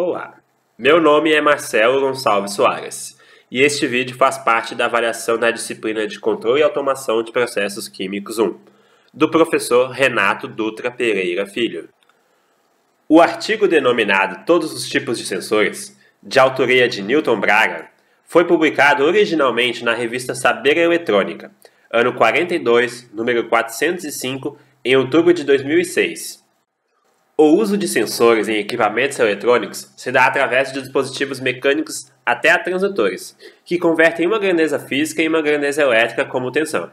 Olá, meu nome é Marcelo Gonçalves Soares e este vídeo faz parte da avaliação da disciplina de Controle e Automação de Processos Químicos 1, do professor Renato Dutra Pereira Filho. O artigo denominado Todos os tipos de sensores, de autoria de Newton Braga, foi publicado originalmente na revista Saber Eletrônica, ano 42, número 405, em outubro de 2006. O uso de sensores em equipamentos eletrônicos se dá através de dispositivos mecânicos até a transdutores, que convertem uma grandeza física em uma grandeza elétrica como tensão.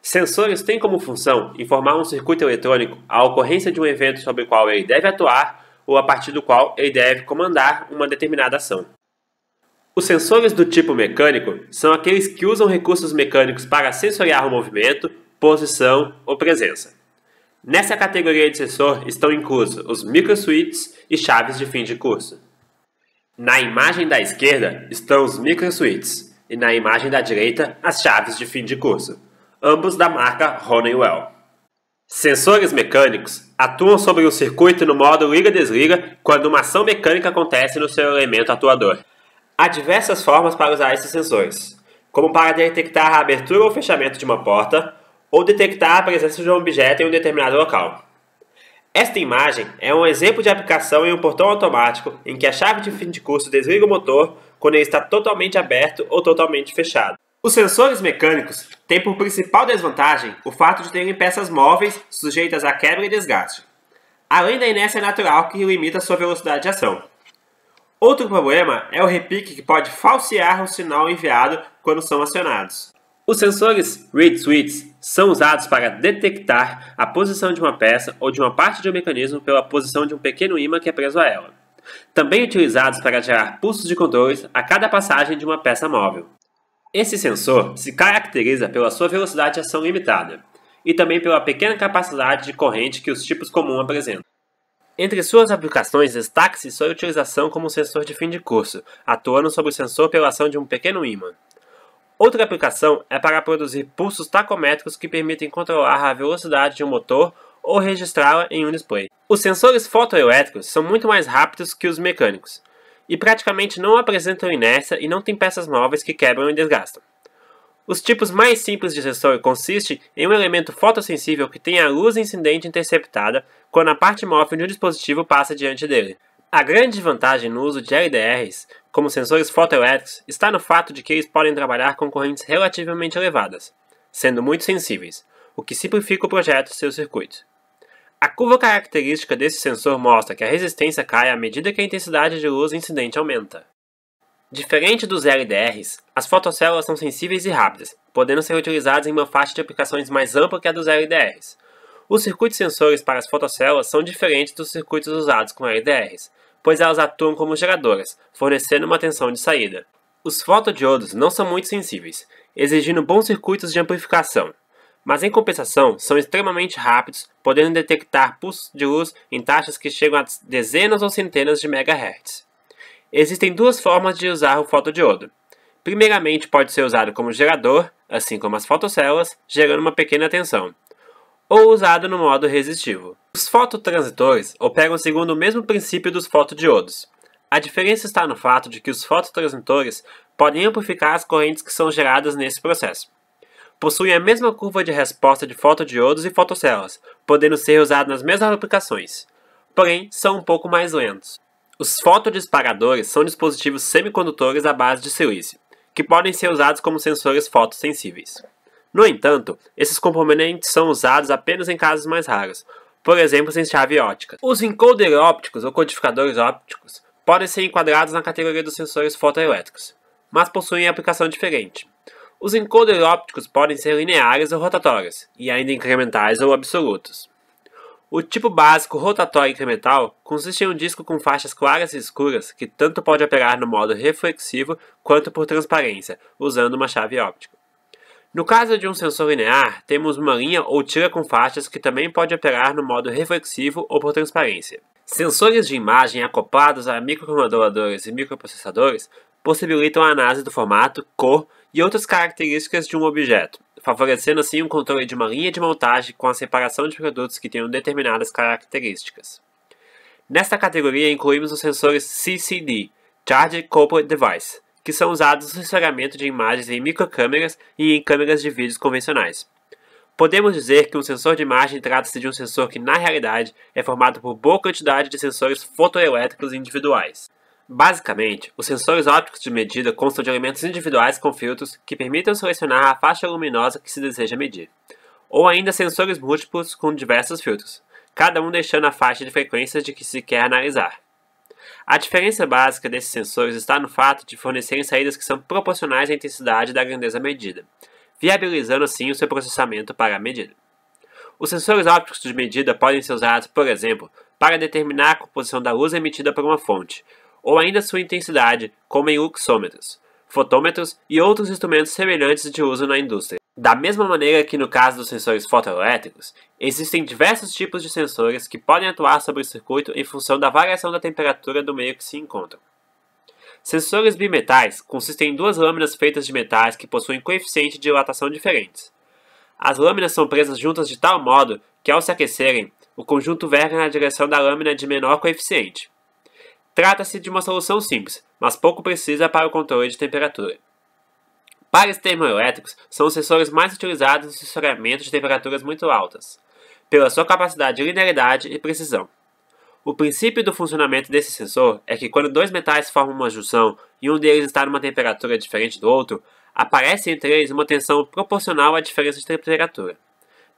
Sensores têm como função informar um circuito eletrônico a ocorrência de um evento sobre o qual ele deve atuar ou a partir do qual ele deve comandar uma determinada ação. Os sensores do tipo mecânico são aqueles que usam recursos mecânicos para sensoriar o movimento, posição ou presença. Nessa categoria de sensor estão inclusos os microswitches e chaves de fim de curso. Na imagem da esquerda estão os microswitches e na imagem da direita as chaves de fim de curso, ambos da marca Honeywell. Sensores mecânicos atuam sobre o circuito no modo liga-desliga quando uma ação mecânica acontece no seu elemento atuador. Há diversas formas para usar esses sensores, como para detectar a abertura ou fechamento de uma porta, ou detectar a presença de um objeto em um determinado local. Esta imagem é um exemplo de aplicação em um portão automático em que a chave de fim de curso desliga o motor quando ele está totalmente aberto ou totalmente fechado. Os sensores mecânicos têm por principal desvantagem o fato de terem peças móveis sujeitas a quebra e desgaste, além da inércia natural que limita sua velocidade de ação. Outro problema é o repique que pode falsear o sinal enviado quando são acionados. Os sensores reed switches são usados para detectar a posição de uma peça ou de uma parte de um mecanismo pela posição de um pequeno ímã que é preso a ela. Também utilizados para gerar pulsos de controles a cada passagem de uma peça móvel. Esse sensor se caracteriza pela sua velocidade de ação limitada e também pela pequena capacidade de corrente que os tipos comuns apresentam. Entre suas aplicações, destaca-se sua utilização como sensor de fim de curso, atuando sobre o sensor pela ação de um pequeno ímã. Outra aplicação é para produzir pulsos tacométricos que permitem controlar a velocidade de um motor ou registrá-la em um display. Os sensores fotoelétricos são muito mais rápidos que os mecânicos e praticamente não apresentam inércia e não têm peças móveis que quebram e desgastam. Os tipos mais simples de sensor consistem em um elemento fotossensível que tem a luz incidente interceptada quando a parte móvel de um dispositivo passa diante dele. A grande vantagem no uso de LDRs, como sensores fotoelétricos, está no fato de que eles podem trabalhar com correntes relativamente elevadas, sendo muito sensíveis, o que simplifica o projeto de seu circuito. A curva característica desse sensor mostra que a resistência cai à medida que a intensidade de luz incidente aumenta. Diferente dos LDRs, as fotocélulas são sensíveis e rápidas, podendo ser utilizadas em uma faixa de aplicações mais ampla que a dos LDRs. Os circuitos sensores para as fotocélulas são diferentes dos circuitos usados com LDRs, pois elas atuam como geradoras, fornecendo uma tensão de saída. Os fotodiodos não são muito sensíveis, exigindo bons circuitos de amplificação, mas em compensação são extremamente rápidos, podendo detectar pulsos de luz em taxas que chegam a dezenas ou centenas de MHz. Existem duas formas de usar o fotodiodo. Primeiramente, pode ser usado como gerador, assim como as fotocélulas, gerando uma pequena tensão, ou usado no modo resistivo. Os fototransitores operam segundo o mesmo princípio dos fotodiodos. A diferença está no fato de que os fototransitores podem amplificar as correntes que são geradas nesse processo. Possuem a mesma curva de resposta de fotodiodos e fotocélulas, podendo ser usados nas mesmas aplicações, porém são um pouco mais lentos. Os fotodisparadores são dispositivos semicondutores à base de silício, que podem ser usados como sensores fotossensíveis. No entanto, esses componentes são usados apenas em casos mais raros, por exemplo em chave ótica. Os encoders ópticos ou codificadores ópticos podem ser enquadrados na categoria dos sensores fotoelétricos, mas possuem aplicação diferente. Os encoders ópticos podem ser lineares ou rotatórios, e ainda incrementais ou absolutos. O tipo básico rotatório incremental consiste em um disco com faixas claras e escuras que tanto pode operar no modo reflexivo quanto por transparência, usando uma chave óptica. No caso de um sensor linear, temos uma linha ou tira com faixas que também pode operar no modo reflexivo ou por transparência. Sensores de imagem acoplados a microcontroladores e microprocessadores possibilitam a análise do formato, cor e outras características de um objeto, favorecendo assim o controle de uma linha de montagem com a separação de produtos que tenham determinadas características. Nesta categoria incluímos os sensores CCD, Charge Coupled Device, que são usados no sensoriamento de imagens em microcâmeras e em câmeras de vídeos convencionais. Podemos dizer que um sensor de imagem trata-se de um sensor que, na realidade, é formado por boa quantidade de sensores fotoelétricos individuais. Basicamente, os sensores ópticos de medida constam de elementos individuais com filtros que permitam selecionar a faixa luminosa que se deseja medir, ou ainda sensores múltiplos com diversos filtros, cada um deixando a faixa de frequências de que se quer analisar. A diferença básica desses sensores está no fato de fornecerem saídas que são proporcionais à intensidade da grandeza medida, viabilizando assim o seu processamento para a medida. Os sensores ópticos de medida podem ser usados, por exemplo, para determinar a composição da luz emitida por uma fonte, ou ainda sua intensidade, como em luxômetros, fotômetros e outros instrumentos semelhantes de uso na indústria. Da mesma maneira que no caso dos sensores fotoelétricos, existem diversos tipos de sensores que podem atuar sobre o circuito em função da variação da temperatura do meio que se encontram. Sensores bimetais consistem em duas lâminas feitas de metais que possuem coeficiente de dilatação diferentes. As lâminas são presas juntas de tal modo que, ao se aquecerem, o conjunto verga na direção da lâmina de menor coeficiente. Trata-se de uma solução simples, mas pouco precisa para o controle de temperatura. Pares termoelétricos são os sensores mais utilizados no sensoriamento de temperaturas muito altas, pela sua capacidade de linearidade e precisão. O princípio do funcionamento desse sensor é que quando dois metais formam uma junção e um deles está numa temperatura diferente do outro, aparece entre eles uma tensão proporcional à diferença de temperatura.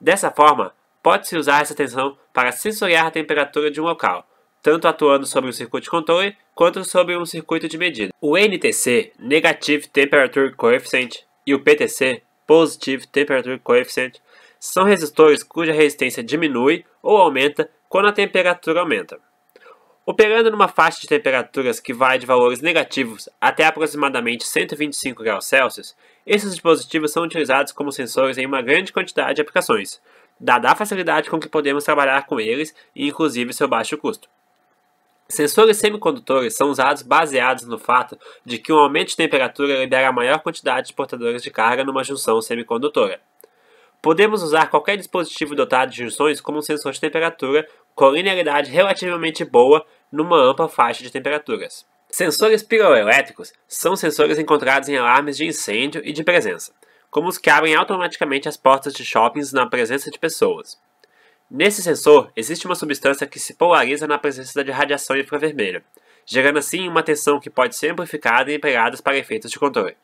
Dessa forma, pode-se usar essa tensão para sensoriar a temperatura de um local, tanto atuando sobre um circuito de controle quanto sobre um circuito de medida. O NTC, Negative Temperature Coefficient, e o PTC, Positive Temperature Coefficient, são resistores cuja resistência diminui ou aumenta quando a temperatura aumenta. Operando numa faixa de temperaturas que vai de valores negativos até aproximadamente 125 graus Celsius, esses dispositivos são utilizados como sensores em uma grande quantidade de aplicações, dada a facilidade com que podemos trabalhar com eles e inclusive seu baixo custo. Sensores semicondutores são usados baseados no fato de que um aumento de temperatura libera a maior quantidade de portadores de carga numa junção semicondutora. Podemos usar qualquer dispositivo dotado de junções como um sensor de temperatura com linearidade relativamente boa numa ampla faixa de temperaturas. Sensores piroelétricos são sensores encontrados em alarmes de incêndio e de presença, como os que abrem automaticamente as portas de shoppings na presença de pessoas. Nesse sensor, existe uma substância que se polariza na presença de radiação infravermelha, gerando assim uma tensão que pode ser amplificada e empregada para efeitos de controle.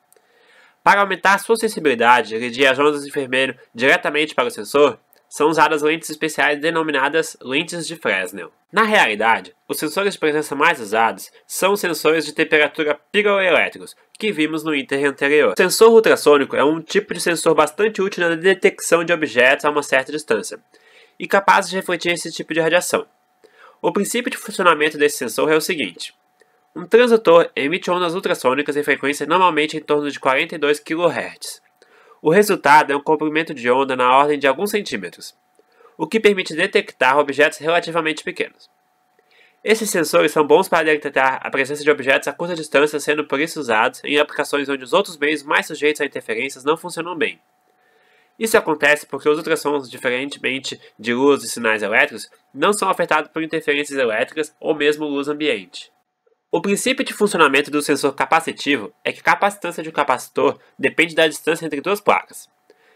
Para aumentar sua sensibilidade e dirigir as ondas de vermelho diretamente para o sensor, são usadas lentes especiais denominadas lentes de Fresnel. Na realidade, os sensores de presença mais usados são os sensores de temperatura piroelétricos, que vimos no item anterior. O sensor ultrassônico é um tipo de sensor bastante útil na detecção de objetos a uma certa distância, e capazes de refletir esse tipo de radiação. O princípio de funcionamento desse sensor é o seguinte: um transdutor emite ondas ultrassônicas em frequência normalmente em torno de 42 kHz. O resultado é um comprimento de onda na ordem de alguns centímetros, o que permite detectar objetos relativamente pequenos. Esses sensores são bons para detectar a presença de objetos a curta distância, sendo por isso usados em aplicações onde os outros meios mais sujeitos a interferências não funcionam bem. Isso acontece porque os ultrassons, diferentemente de luz e sinais elétricos, não são afetados por interferências elétricas ou mesmo luz ambiente. O princípio de funcionamento do sensor capacitivo é que a capacitância de um capacitor depende da distância entre duas placas.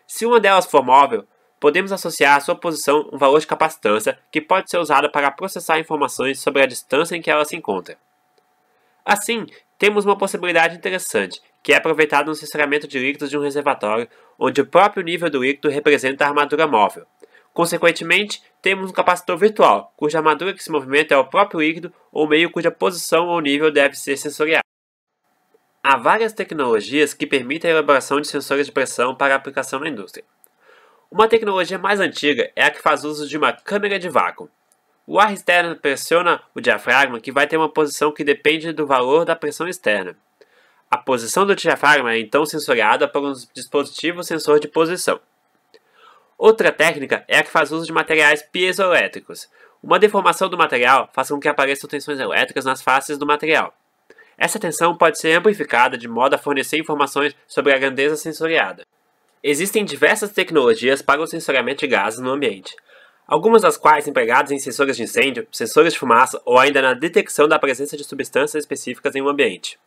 Se uma delas for móvel, podemos associar à sua posição um valor de capacitância que pode ser usado para processar informações sobre a distância em que ela se encontra. Assim, temos uma possibilidade interessante, que é aproveitada no sensoriamento de líquidos de um reservatório, onde o próprio nível do líquido representa a armadura móvel. Consequentemente, temos um capacitor virtual, cuja armadura que se movimenta é o próprio líquido ou meio cuja posição ou nível deve ser sensoriado. Há várias tecnologias que permitem a elaboração de sensores de pressão para aplicação na indústria. Uma tecnologia mais antiga é a que faz uso de uma câmara de vácuo. O ar externo pressiona o diafragma, que vai ter uma posição que depende do valor da pressão externa. A posição do diafragma é então sensoriada por um dispositivo sensor de posição. Outra técnica é a que faz uso de materiais piezoelétricos. Uma deformação do material faz com que apareçam tensões elétricas nas faces do material. Essa tensão pode ser amplificada de modo a fornecer informações sobre a grandeza sensoriada. Existem diversas tecnologias para o sensoriamento de gases no ambiente. algumas das quais empregadas em sensores de incêndio, sensores de fumaça ou ainda na detecção da presença de substâncias específicas em um ambiente.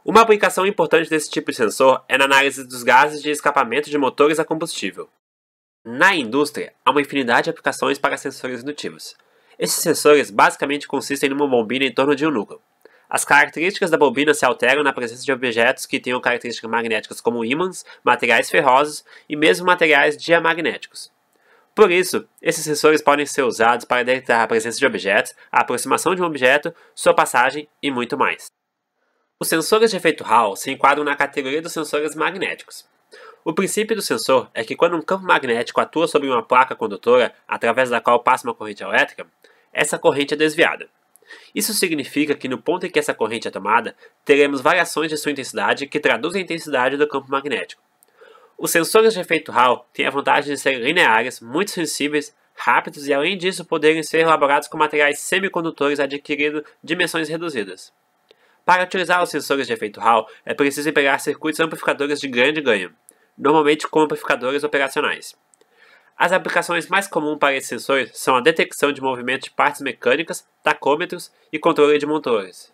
Uma aplicação importante desse tipo de sensor é na análise dos gases de escapamento de motores a combustível. Na indústria, há uma infinidade de aplicações para sensores indutivos. Esses sensores basicamente consistem numa bobina em torno de um núcleo. As características da bobina se alteram na presença de objetos que tenham características magnéticas como ímãs, materiais ferrosos e mesmo materiais diamagnéticos. Por isso, esses sensores podem ser usados para detectar a presença de objetos, a aproximação de um objeto, sua passagem e muito mais. Os sensores de efeito Hall se enquadram na categoria dos sensores magnéticos. O princípio do sensor é que quando um campo magnético atua sobre uma placa condutora através da qual passa uma corrente elétrica, essa corrente é desviada. Isso significa que no ponto em que essa corrente é tomada, teremos variações de sua intensidade que traduzem a intensidade do campo magnético. Os sensores de efeito Hall têm a vantagem de serem lineares, muito sensíveis, rápidos e além disso poderem ser elaborados com materiais semicondutores adquirindo dimensões reduzidas. Para utilizar os sensores de efeito Hall, é preciso empregar circuitos amplificadores de grande ganho, normalmente com amplificadores operacionais. As aplicações mais comuns para esses sensores são a detecção de movimento de partes mecânicas, tacômetros e controle de motores.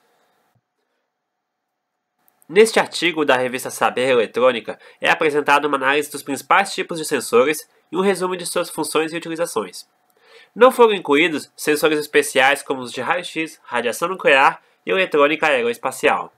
Neste artigo da revista Saber Eletrônica é apresentada uma análise dos principais tipos de sensores e um resumo de suas funções e utilizações. Não foram incluídos sensores especiais como os de raio-x, radiação nuclear e eletrônica aeroespacial.